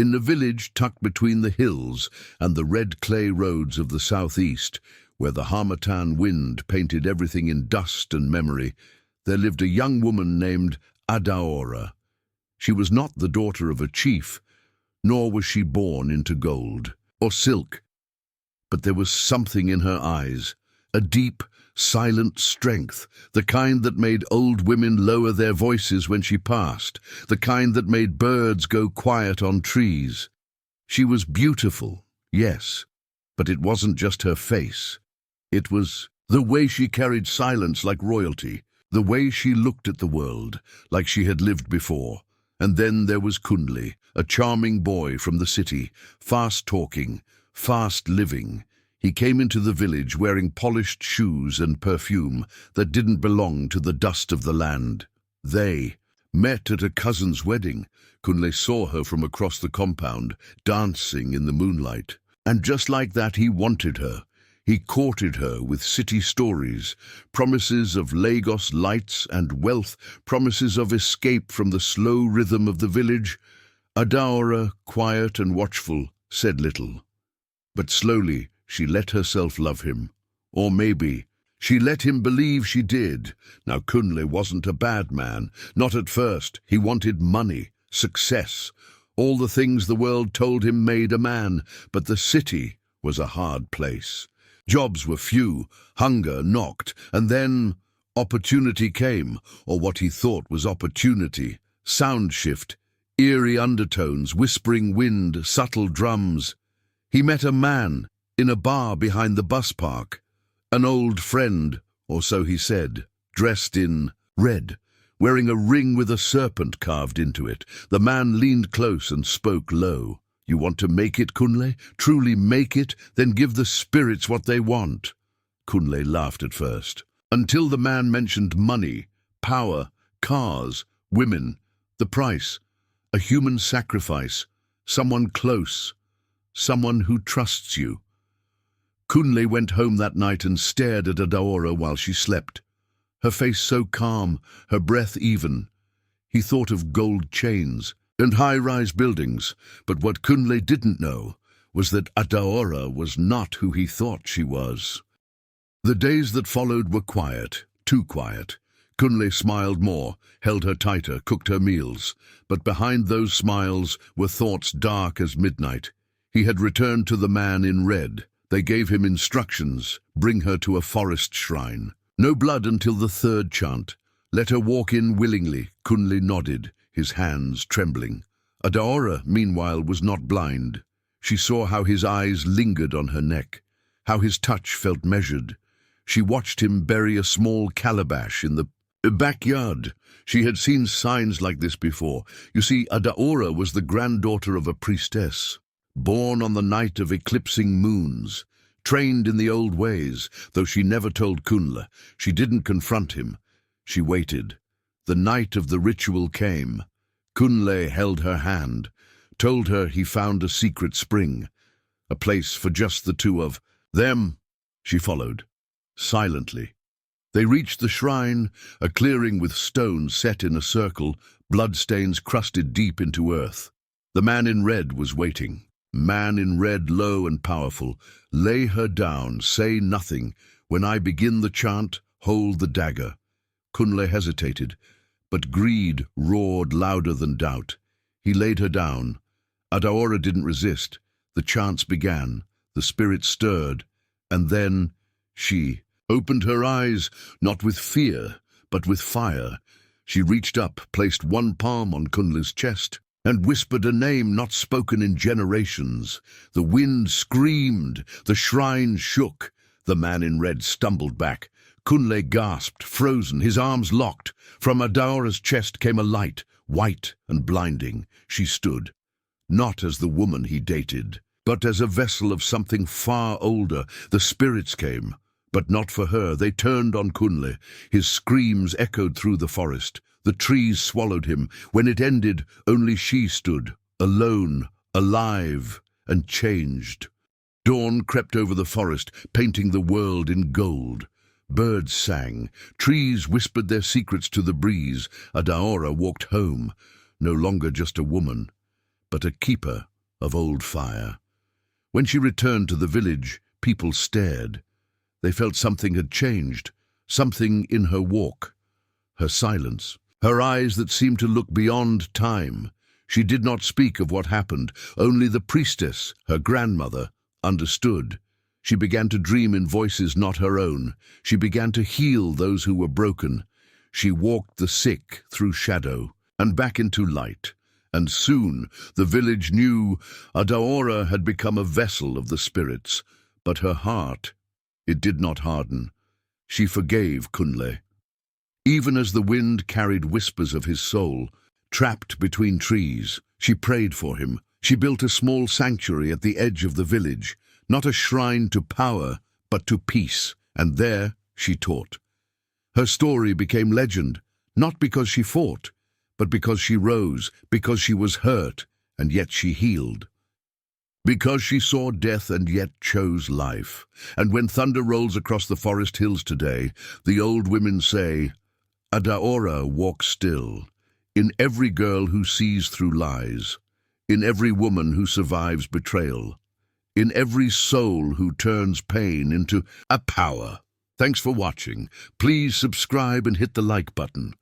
In the village tucked between the hills and the red clay roads of the southeast, where the harmattan wind painted everything in dust and memory, there lived a young woman named Adaora. She was not the daughter of a chief, nor was she born into gold or silk. But there was something in her eyes, a deep, silent strength, the kind that made old women lower their voices when she passed, the kind that made birds go quiet on trees. She was beautiful, yes, but it wasn't just her face. It was the way she carried silence like royalty, the way she looked at the world like she had lived before. And then there was Kunle, a charming boy from the city, fast-talking, fast-living. He came into the village wearing polished shoes and perfume that didn't belong to the dust of the land. They met at a cousin's wedding. Kunle saw her from across the compound, dancing in the moonlight. And just like that, he wanted her. He courted her with city stories, promises of Lagos lights and wealth, promises of escape from the slow rhythm of the village. Adaora, quiet and watchful, said little. But slowly she let herself love him. Or maybe she let him believe she did. Now Kunle wasn't a bad man. Not at first. He wanted money, success, all the things the world told him made a man. But the city was a hard place. Jobs were few, hunger knocked, and then opportunity came, or what he thought was opportunity. Sound shift, eerie undertones, whispering wind, subtle drums. He met a man in a bar behind the bus park, an old friend, or so he said, dressed in red, wearing a ring with a serpent carved into it. The man leaned close and spoke low. "You want to make it, Kunle? Truly make it? Then give the spirits what they want." Kunle laughed at first, until the man mentioned money, power, cars, women, the price, a human sacrifice, someone close, someone who trusts you. Kunle went home that night and stared at Adaora while she slept, her face so calm, her breath even. He thought of gold chains and high-rise buildings, but what Kunle didn't know was that Adaora was not who he thought she was. The days that followed were quiet, too quiet. Kunle smiled more, held her tighter, cooked her meals, but behind those smiles were thoughts dark as midnight. He had returned to the man in red. They gave him instructions, bring her to a forest shrine. No blood until the third chant. Let her walk in willingly. Kunle nodded, his hands trembling. Adaora, meanwhile, was not blind. She saw how his eyes lingered on her neck, how his touch felt measured. She watched him bury a small calabash in the backyard. She had seen signs like this before. You see, Adaora was the granddaughter of a priestess, born on the night of eclipsing moons, trained in the old ways, though she never told Kunle. She didn't confront him. She waited. The night of the ritual came. Kunle held her hand, told her he found a secret spring, a place for just the two of them. She followed, silently. They reached the shrine, a clearing with stones set in a circle, bloodstains crusted deep into earth. The man in red was waiting. Man in red, low and powerful. Lay her down, say nothing. When I begin the chant, hold the dagger. Kunle hesitated, but greed roared louder than doubt. He laid her down. Adaora didn't resist. The chants began. The spirit stirred. And then she opened her eyes, not with fear, but with fire. She reached up, placed one palm on Kunle's chest, and whispered a name not spoken in generations. The wind screamed. The shrine shook. The man in red stumbled back. Kunle gasped, frozen, his arms locked. From Adaora's chest came a light, white and blinding. She stood, not as the woman he dated, but as a vessel of something far older. The spirits came, but not for her. They turned on Kunle. His screams echoed through the forest. The trees swallowed him. When it ended, only she stood, alone, alive, and changed. Dawn crept over the forest, painting the world in gold. Birds sang. Trees whispered their secrets to the breeze. Adaora walked home, no longer just a woman, but a keeper of old fire. When she returned to the village, people stared. They felt something had changed, something in her walk, her silence, her eyes that seemed to look beyond time. She did not speak of what happened. Only the priestess, her grandmother, understood. She began to dream in voices not her own. She began to heal those who were broken. She walked the sick through shadow and back into light. And soon the village knew Adaora had become a vessel of the spirits. But her heart, it did not harden. She forgave Kunle. Even as the wind carried whispers of his soul, trapped between trees, she prayed for him. She built a small sanctuary at the edge of the village, not a shrine to power, but to peace, and there she taught. Her story became legend, not because she fought, but because she rose, because she was hurt, and yet she healed. Because she saw death and yet chose life. And when thunder rolls across the forest hills today, the old women say, Adaora walks still, in every girl who sees through lies, in every woman who survives betrayal, in every soul who turns pain into a power. Thanks for watching. Please subscribe and hit the like button.